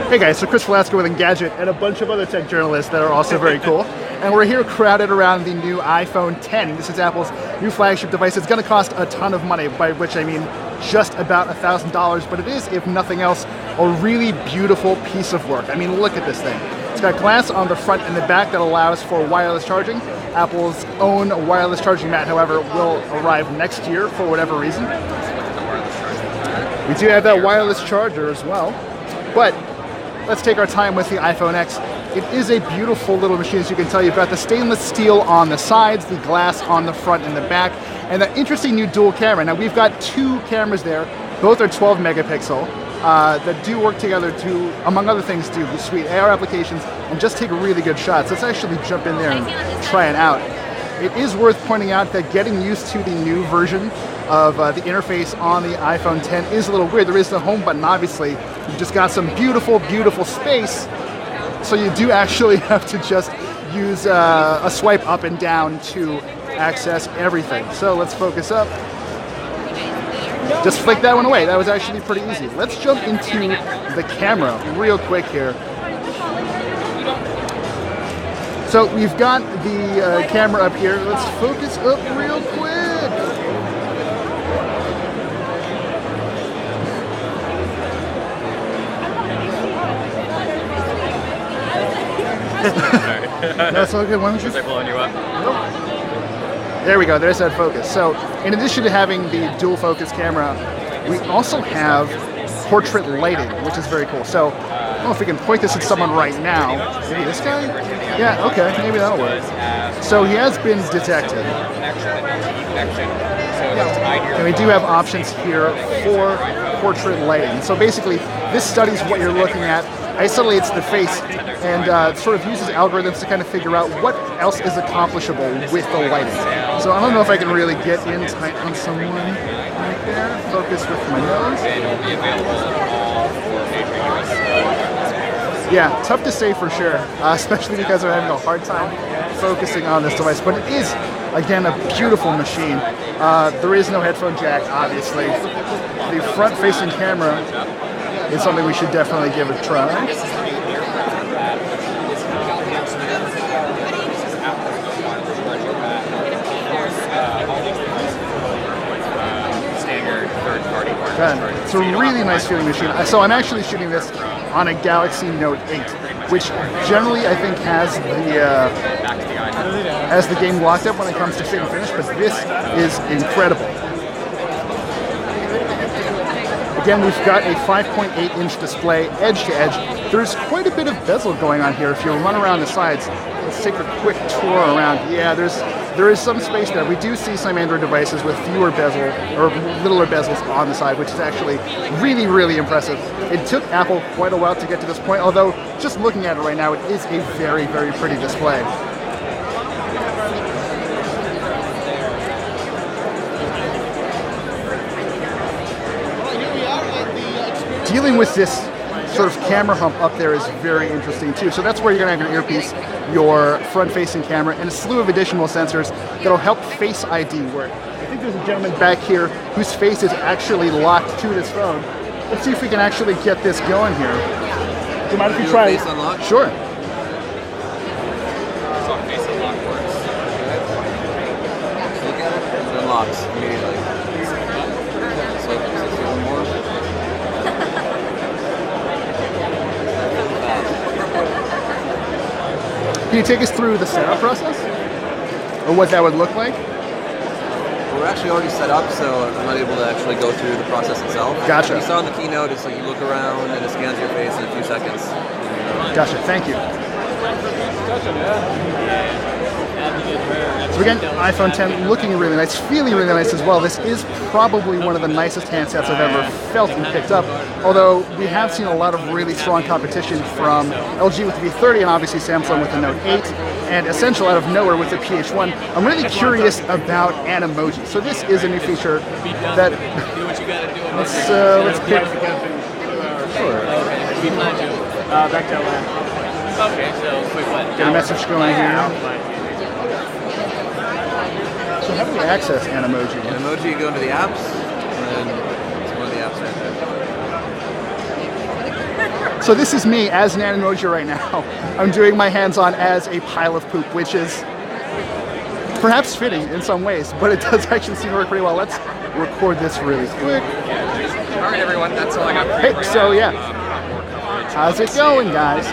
Hey guys, so Chris Velasco with Engadget and a bunch of other tech journalists that are also very cool. And we're here crowded around the new iPhone 10. This is Apple's new flagship device. It's going to cost a ton of money, by which I mean just about $1,000, but it is, if nothing else, a really beautiful piece of work. I mean, look at this thing. It's got glass on the front and the back that allows for wireless charging. Apple's own wireless charging mat, however, will arrive next year for whatever reason. We do have that wireless charger as well, but let's take our time with the iPhone X. It is a beautiful little machine, as you can tell. You've got the stainless steel on the sides, the glass on the front and the back, and that interesting new dual camera. Now, we've got two cameras there. Both are 12 megapixel that do work together to, among other things, do the sweet AR applications and just take really good shots. Let's actually jump in there and try it out. It is worth pointing out that getting used to the new version of the interface on the iPhone 10 is a little weird. There is the home button, obviously. You've just got some beautiful, beautiful space. So you do actually have to just use a swipe up and down to access everything. So let's focus up. Just flick that one away. That was actually pretty easy. Let's jump into the camera real quick here. So we've got the camera up here. Let's focus up real quick. That's all good. Why don't you? Was I blowing you up? Nope. There we go. There's that focus. So, in addition to having the dual focus camera, we also have portrait lighting, which is very cool. So, I don't know if we can point this at someone right now. Maybe this guy? Yeah. Okay. Maybe that'll work. So he has been detected. And we do have options here for portrait lighting. So basically, this studies what you're looking at, isolates the face, and sort of uses algorithms to kind of figure out what else is accomplishable with the lighting. So I don't know if I can really get in tight on someone right there. Focus with my nose. Yeah, tough to say for sure, especially because I'm having a hard time focusing on this device. But it is, again, a beautiful machine. There is no headphone jack, obviously. The front-facing camera is something we should definitely give a try. It's a really nice feeling machine. So I'm actually shooting this on a Galaxy Note 8, which generally I think has the game locked up when it comes to fit and finish, but this is incredible. Again, we've got a 5.8-inch display, edge to edge. There's quite a bit of bezel going on here. If you run around the sides, let's take a quick tour around. Yeah, there is some space there. We do see some Android devices with fewer bezel or littler bezels on the side, which is actually really, really impressive. It took Apple quite a while to get to this point, although just looking at it right now, it is a very, very pretty display. Dealing with this sort of camera hump up there is very interesting too. So that's where you're going to have your earpiece, your front-facing camera, and a slew of additional sensors that'll help Face ID work. I think there's a gentleman back here whose face is actually locked to this phone. Let's see if we can actually get this going here. Do you mind if you try it? Face unlock? Sure. That's how face unlock works. Look at it. It unlocks immediately. Can you take us through the setup process? Or what that would look like? We're actually already set up, so I'm not able to actually go through the process itself. Gotcha. You saw in the keynote, it's like you look around and it scans your face in a few seconds. Gotcha, thank you. So again, iPhone 10 looking really nice, feeling really nice as well. This is probably one of the nicest handsets I've ever felt and picked up, although we have seen a lot of really strong competition from LG with the V30 and obviously Samsung with the Note 8, and Essential out of nowhere with the PH1. I'm really curious about Animoji. So this is a new feature that, let's pick. Sure. Back to LA. Okay, so quick one. Get a message going here. So how do we access Animoji? Animoji, you go into the apps, and then it's one of the apps right there. So this is me as an emoji right now. I'm doing my hands-on as a pile of poop, which is perhaps fitting in some ways, but it does actually seem to work pretty well. Let's record this really quick. All right, everyone, that's all I got for you. Hey, so yeah, how's it going, guys?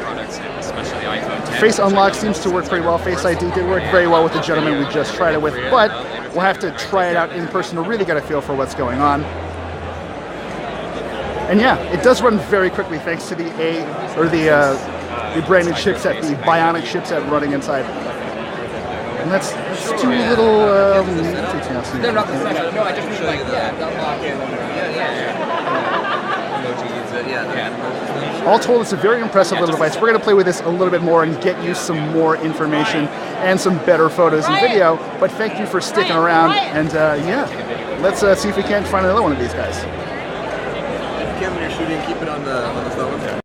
Products, especially the iPhone 10. Face unlock seems to work pretty well. Face ID did work very well with the gentleman we just tried it with, but we'll have to try it out in person to really get a feel for what's going on. And yeah, it does run very quickly thanks to the brand new chipset, the Bionic chipset running inside. And let's do a little multitasking. They're not the same. No, I just mean like unlock it. All told, it's a very impressive little device. We're going to play with this a little bit more and get you some more information and some better photos and video. But thank you for sticking around. And yeah, let's see if we can't find another one of these guys. When you're shooting, keep it on the phone.